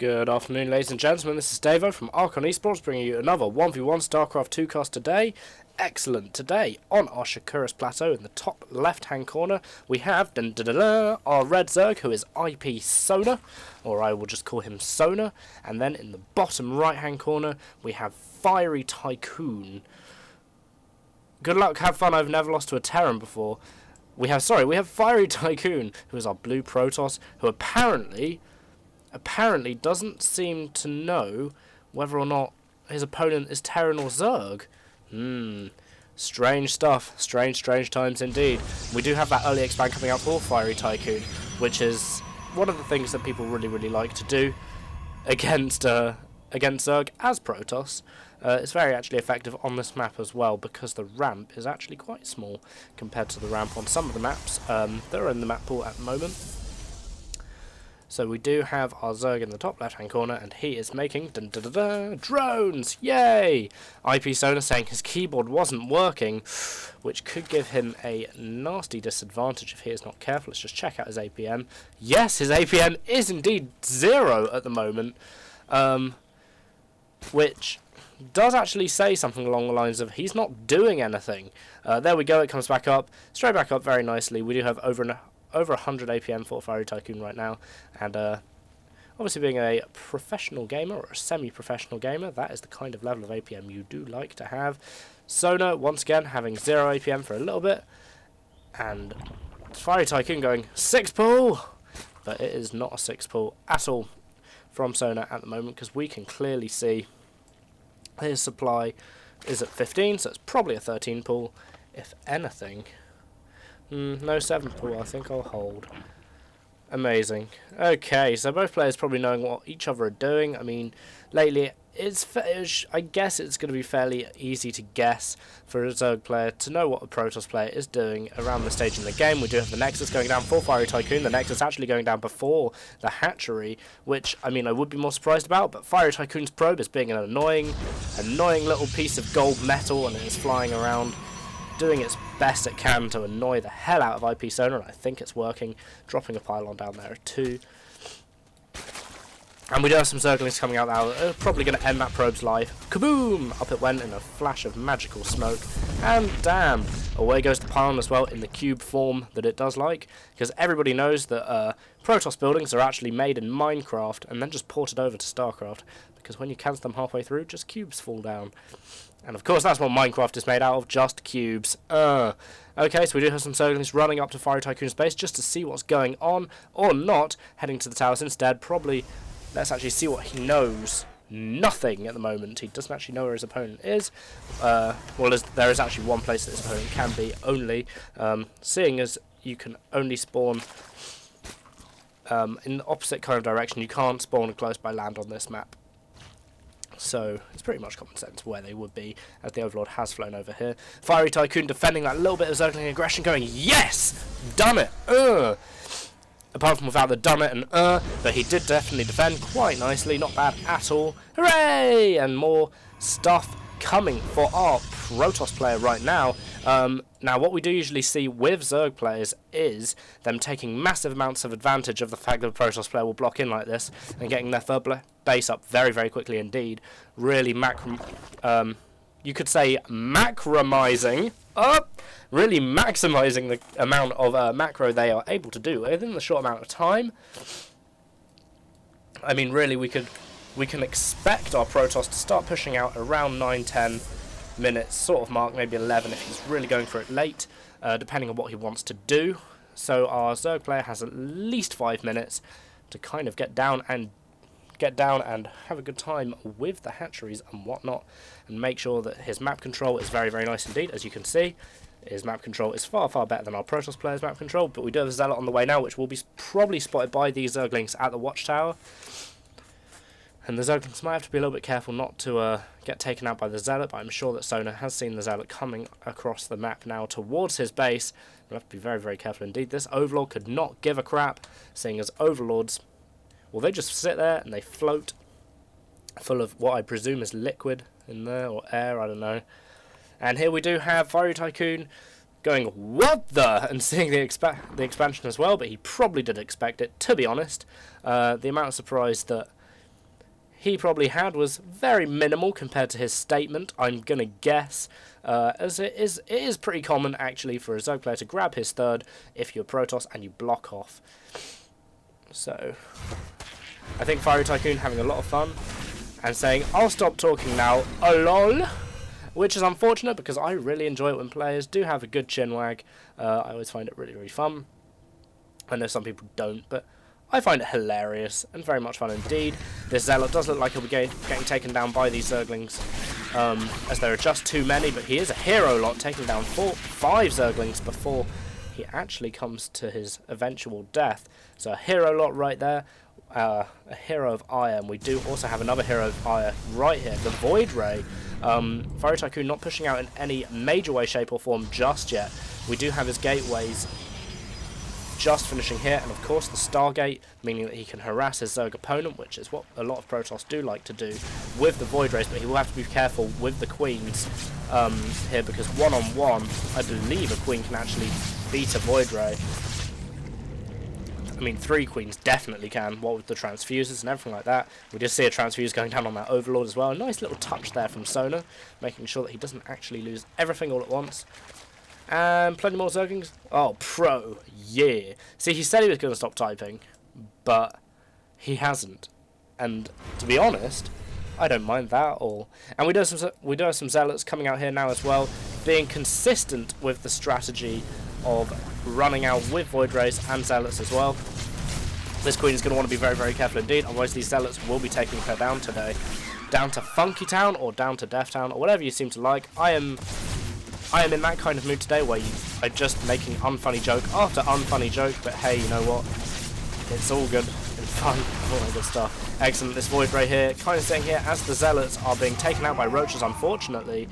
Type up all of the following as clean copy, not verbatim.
Good afternoon, ladies and gentlemen. This is Davo from Archon Esports, bringing you another 1v1 StarCraft 2 cast today. Excellent. Today, on our Shakuras Plateau, in the top left-hand corner, we have our red Zerg, who is iPSona, or I will just call him Sona. And then in the bottom right-hand corner, we have Fierytycoon. Good luck, have fun. I've never lost to a Terran before. We have Fierytycoon, who is our blue Protoss, who apparently doesn't seem to know whether or not his opponent is Terran or Zerg. Strange stuff. Strange times indeed. We do have that early expand coming out for Fierytycoon, which is one of the things that people really like to do against Zerg as Protoss. It's very actually effective on this map as well, because the ramp is actually quite small compared to the ramp on some of the maps that are in the map pool at the moment. So we do have our Zerg in the top left hand corner, and he is making drones! Yay! iPSona saying his keyboard wasn't working, which could give him a nasty disadvantage if he is not careful. Let's just check out his APM. Yes, his APM is indeed 0 at the moment, which does actually say something along the lines of he's not doing anything. There we go, it comes back up, straight back up very nicely. We do have over 100 APM for Fierytycoon right now, and obviously being a professional gamer, or a semi-professional gamer, that is the kind of level of APM you do like to have. Sona, once again, having 0 APM for a little bit, and Fierytycoon going 6 pull, but it is not a 6 pull at all from Sona at the moment, because we can clearly see his supply is at 15, so it's probably a 13 pull, if anything. No 7 pull, I think I'll hold. Amazing. Okay, so both players probably knowing what each other are doing. I mean, lately, I guess it's going to be fairly easy to guess for a Zerg player to know what a Protoss player is doing around the stage in the game. We do have the Nexus going down for Fierytycoon. The Nexus actually going down before the hatchery, which, I mean, I would be more surprised about, but Fierytycoon's probe is being an annoying little piece of gold metal, and it is flying around, doing its best it can to annoy the hell out of iPSona, and I think it's working, dropping a pylon down there too. And we do have some Zerglings coming out now that are probably going to end that probe's life. Kaboom! Up it went in a flash of magical smoke, and damn, away goes the pylon as well in the cube form that it does like, because everybody knows that Protoss buildings are actually made in Minecraft and then just ported over to StarCraft, because when you cancel them halfway through, just cubes fall down. And of course that's what Minecraft is made out of, just cubes. Okay, so we do have some Zerglings running up to Fierytycoon's base just to see what's going on, or not, heading to the towers instead. Probably, let's actually see what he knows. Nothing at the moment. He doesn't actually know where his opponent is. Well, there is actually one place that his opponent can be, only, seeing as you can only spawn in the opposite kind of direction. You can't spawn close by land on this map. So it's pretty much common sense where they would be, as the Overlord has flown over here. Fierytycoon defending that little bit of Zergling aggression, going, yes! Done it! Apart from without the done it and but he did definitely defend quite nicely, not bad at all. Hooray! And more stuff coming for our Protoss player right now. Now, what we do usually see with Zerg players is them taking massive amounts of advantage of the fact that a Protoss player will block in like this and getting their third base up very quickly indeed. Really you could say macromizing really maximising the amount of macro they are able to do within the short amount of time. I mean, really, we can expect our Protoss to start pushing out around 9-10 minutes sort of mark, maybe 11 if he's really going for it late, depending on what he wants to do. So our Zerg player has at least 5 minutes to kind of get down and have a good time with the hatcheries and whatnot, and make sure that his map control is very nice indeed. As you can see, his map control is far better than our Protoss player's map control, but we do have a Zealot on the way now, which will be probably spotted by these Zerglings at the watchtower. And the Zerglings might have to be a little bit careful not to get taken out by the Zealot, but I'm sure that Sona has seen the Zealot coming across the map now towards his base. We'll have to be very careful indeed. This Overlord could not give a crap, seeing as Overlords, well, they just sit there and they float full of what I presume is liquid in there, or air, I don't know. And here we do have Fierytycoon going, what the? And seeing the expansion as well, but he probably did expect it, to be honest. The amount of surprise that he probably had was very minimal compared to his statement, I'm going to guess, as it is pretty common actually for a Zerg player to grab his third if you're Protoss and you block off. So I think Fierytycoon having a lot of fun and saying, I'll stop talking now, lol, which is unfortunate because I really enjoy it when players do have a good chinwag. I always find it really, really fun. I know some people don't, but I find it hilarious and very much fun indeed. This Zealot does look like he'll be getting taken down by these Zerglings, as there are just too many, but he is a hero lot, taking down 5 Zerglings before he actually comes to his eventual death. So a hero lot right there, a hero of Ire, and we do also have another hero of Ire right here, the Void Ray. Fierytycoon not pushing out in any major way, shape or form just yet. We do have his gateways just finishing here, and of course the Stargate, meaning that he can harass his Zerg opponent, which is what a lot of Protoss do like to do with the Void Rays, but he will have to be careful with the Queens here, because one-on-one, I believe a Queen can actually beat a Void Ray. I mean, 3 Queens definitely can, what with the transfuses and everything like that. We did see a transfuse going down on that Overlord as well. A nice little touch there from Sona, making sure that he doesn't actually lose everything all at once. And plenty more Zerglings. Oh, pro. Yeah. See, he said he was going to stop typing, but he hasn't. And to be honest, I don't mind that at all. And we do have some Zealots coming out here now as well, being consistent with the strategy of running out with Void Rays and Zealots as well. This Queen is going to want to be very, very careful indeed, otherwise these Zealots will be taking her down today. Down to Funky Town or down to Death Town or whatever you seem to like. I am in that kind of mood today where you are just making unfunny joke after unfunny joke, but hey, you know what? It's all good and fun, all that good stuff. Excellent, this Void Ray here, kind of staying here as the Zealots are being taken out by Roaches, unfortunately.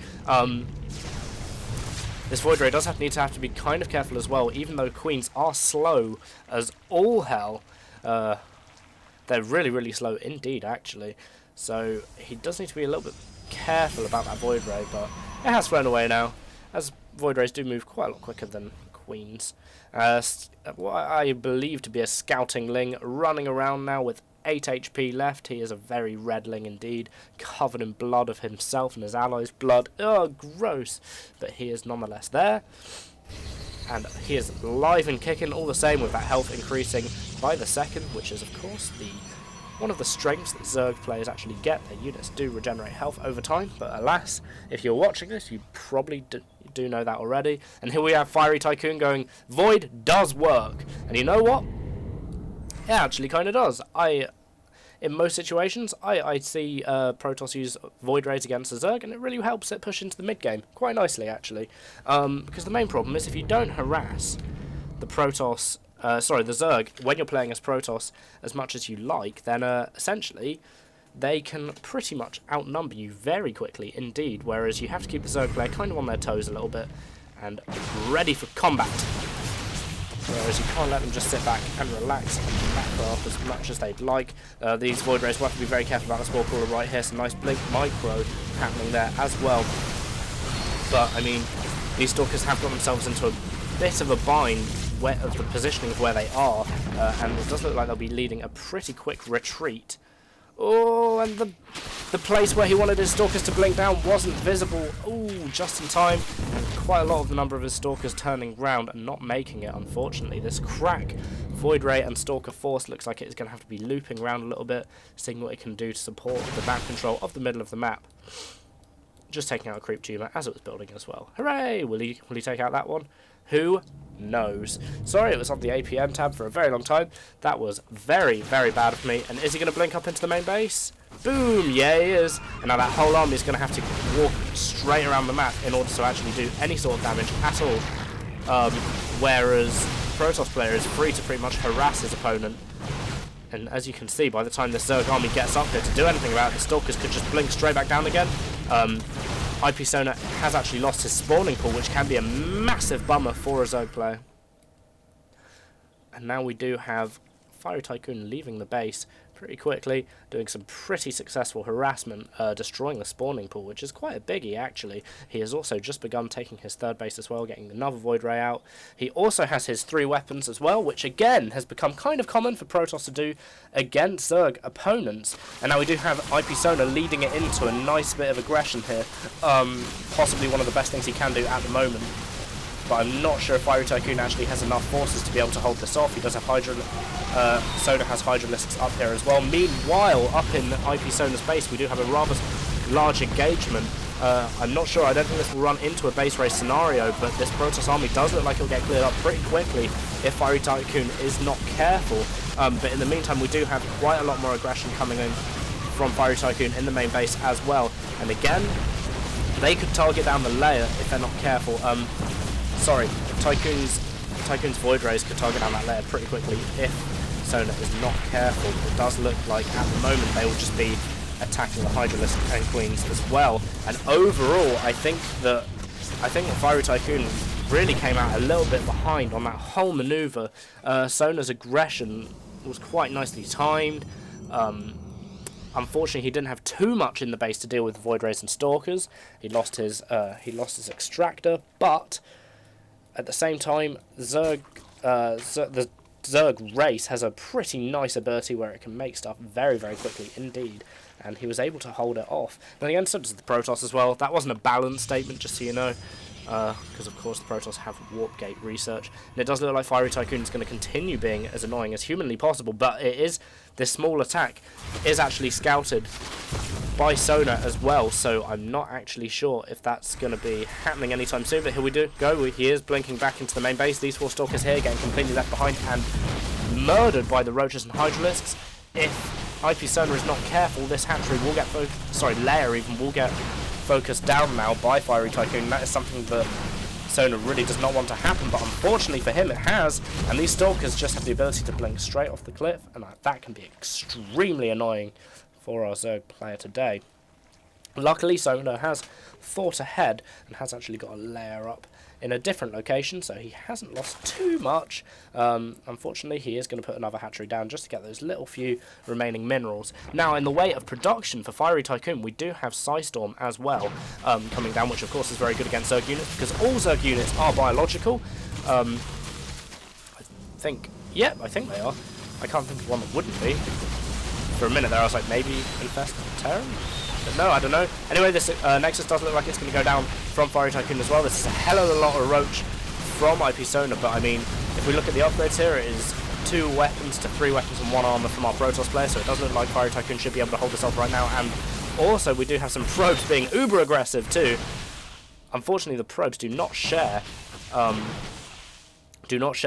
This Void Ray does need to be kind of careful as well, even though Queens are slow as all hell. They're really, really slow indeed, actually. So he does need to be a little bit careful about that Void Ray, but it has flown away now, as Void Rays do move quite a lot quicker than Queens. What I believe to be a Scouting Ling running around now with 8 HP left. He is a very red Ling indeed, covered in blood of himself and his allies' blood. Oh, gross! But he is nonetheless there. And he is live and kicking all the same, with that health increasing by the second, which is of course one of the strengths that Zerg players actually get. Their units do regenerate health over time, but alas, if you're watching this, you probably do know that already. And here we have Fierytycoon going, Void does work. And you know what? It actually kind of does. In most situations, I see Protoss use Void Rays against the Zerg, and it really helps it push into the mid-game quite nicely, actually. Because the main problem is if you don't harass the Protoss, the Zerg, when you're playing as Protoss as much as you like, then essentially they can pretty much outnumber you very quickly indeed, whereas you have to keep the Zerg player kind of on their toes a little bit and ready for combat. Whereas you can't let them just sit back and relax and macro off as much as they'd like. These Void Rays will have to be very careful about the Spore Crawler right here. Some nice Blink Micro happening there as well. But, I mean, these Stalkers have got themselves into a bit of a bind of the positioning of where they are. And it does look like they'll be leading a pretty quick retreat. Oh, and the place where he wanted his Stalkers to blink down wasn't visible. Ooh, just in time. And quite a lot of the number of his Stalkers turning round and not making it, unfortunately. This crack Void Ray and Stalker Force looks like it's going to have to be looping around a little bit, seeing what it can do to support the map control of the middle of the map. Just taking out a creep tumor as it was building as well. Hooray! Will he take out that one? Who knows? Sorry, it was on the APM tab for a very long time. That was very, very bad of me. And is he going to blink up into the main base? Boom! Yeah, he is. And now that whole army is going to have to walk straight around the map in order to actually do any sort of damage at all. Whereas Protoss player is free to pretty much harass his opponent. And as you can see, by the time the Zerg army gets up here to do anything about it, the Stalkers could just blink straight back down again. iPSona has actually lost his spawning pool, which can be a massive bummer for a Zerg player. And now we do have Fierytycoon leaving the base pretty quickly, doing some pretty successful harassment, destroying the spawning pool, which is quite a biggie actually. He has also just begun taking his third base as well, getting another Void Ray out. He also has his 3 weapons as well, which again has become kind of common for Protoss to do against Zerg opponents. And now we do have iPSona leading it into a nice bit of aggression here, possibly one of the best things he can do at the moment. But I'm not sure if Fierytycoon actually has enough forces to be able to hold this off. He does have Sona has Hydralisks up here as well. Meanwhile, up in iPSona's base, we do have a rather large engagement. I'm not sure, I don't think this will run into a base race scenario, but this Protoss army does look like it'll get cleared up pretty quickly if Fierytycoon is not careful. But in the meantime, we do have quite a lot more aggression coming in from Fierytycoon in the main base as well. And again, they could target down the layer if they're not careful. Sorry, Tycoon's Void Rays could target down that layer pretty quickly if Sona is not careful. It does look like at the moment they will just be attacking the Hydralisk and Queens as well. And overall, I think that Fierytycoon really came out a little bit behind on that whole maneuver. Sona's aggression was quite nicely timed. Unfortunately, he didn't have too much in the base to deal with Void Rays and Stalkers. He lost his extractor, but at the same time, the Zerg race has a pretty nice ability where it can make stuff very, very quickly indeed, and he was able to hold it off. Then again, so does the Protoss as well. That wasn't a balanced statement, just so you know, because of course the Protoss have Warp Gate research, and it does look like Fierytycoon is going to continue being as annoying as humanly possible, but this small attack is actually scouted by Sona as well, so I'm not actually sure if that's going to be happening anytime soon, but here we go. He is blinking back into the main base. These 4 Stalkers here getting completely left behind and murdered by the Roaches and Hydralisks. If iPSona is not careful, this hatchery will get layer even will get focused down now by Fierytycoon. That is something that Sona really does not want to happen, but unfortunately for him it has, and these Stalkers just have the ability to blink straight off the cliff, and that can be extremely annoying for our Zerg player today. Luckily, Sona has thought ahead and has actually got a layer up in a different location, so he hasn't lost too much. Unfortunately, he is going to put another hatchery down just to get those little few remaining minerals. Now, in the way of production for Fierytycoon, we do have Psystorm as well coming down, which of course is very good against Zerg units, because all Zerg units are biological. I think they are. I can't think of one that wouldn't be. For a minute there, I was like, maybe Infest Terran? But no, I don't know. Anyway, this Nexus does look like it's going to go down from Fierytycoon as well. This is a hell of a lot of Roach from iPSona, but I mean, if we look at the upgrades here, it is 2 weapons to 3 weapons and 1 armor from our Protoss player, so it does look like Fierytycoon should be able to hold this off right now. And also, we do have some probes being uber aggressive too. Unfortunately, the probes do not share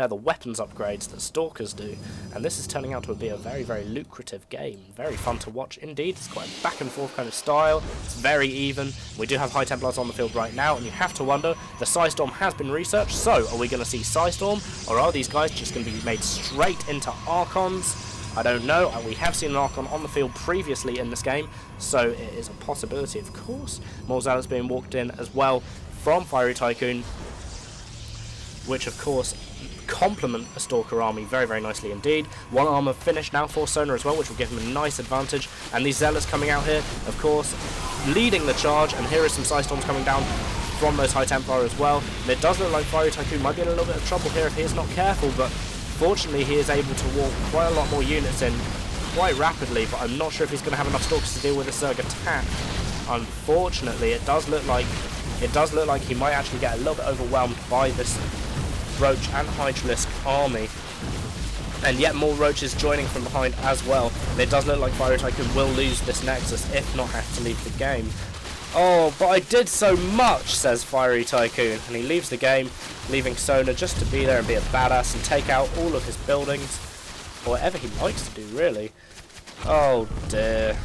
the weapons upgrades that Stalkers do, and this is turning out to be a very, very lucrative game. Very fun to watch indeed. It's quite a back and forth kind of style. It's very even. We do have High Templars on the field right now, and you have to wonder, the Psystorm has been researched, so are we going to see Psystorm, or are these guys just going to be made straight into Archons? I don't know. We have seen an Archon on the field previously in this game, so it is a possibility, of course. More Zealots being walked in as well from Fierytycoon, which of course complement a Stalker army very, very nicely indeed. 1 armor finished now for Sona as well, which will give him a nice advantage. And these Zealots coming out here, of course, leading the charge. And here is some Psystorms coming down from those High Templar as well. And it does look like Fierytycoon might be in a little bit of trouble here if he is not careful, but fortunately he is able to walk quite a lot more units in quite rapidly, but I'm not sure if he's going to have enough Stalkers to deal with a Zerg attack. Unfortunately, it does look like he might actually get a little bit overwhelmed by this Roach and Hydralisk army, and yet more Roaches joining from behind as well. And it does look like Fierytycoon will lose this Nexus, if not have to leave the game. Oh, but I did so much, says Fierytycoon, and he leaves the game, leaving Sona just to be there and be a badass and take out all of his buildings, or whatever he likes to do, really. Oh dear.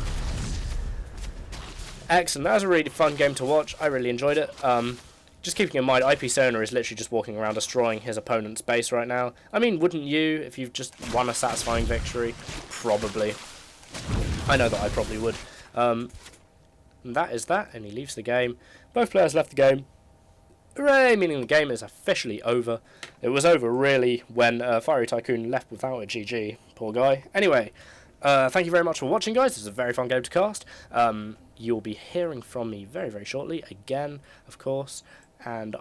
Excellent, that was a really fun game to watch. I really enjoyed it. Just keeping in mind, iPSona is literally just walking around destroying his opponent's base right now. I mean, wouldn't you if you've just won a satisfying victory? Probably. I know that I probably would. And that is that, and he leaves the game. Both players left the game. Hooray! Meaning the game is officially over. It was over, really, when Fierytycoon left without a GG. Poor guy. Anyway, Thank you very much for watching, guys. This is a very fun game to cast. You'll be hearing from me very, very shortly, again, of course. And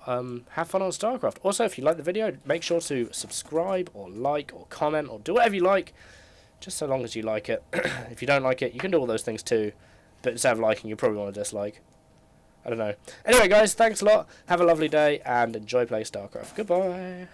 have fun on StarCraft. Also, if you like the video, make sure to subscribe or like or comment or do whatever you like, just so long as you like it. If you don't like it, you can do all those things too, but instead of liking, you probably want to dislike. I don't know. Anyway, guys, thanks a lot. Have a lovely day and enjoy playing StarCraft. Goodbye.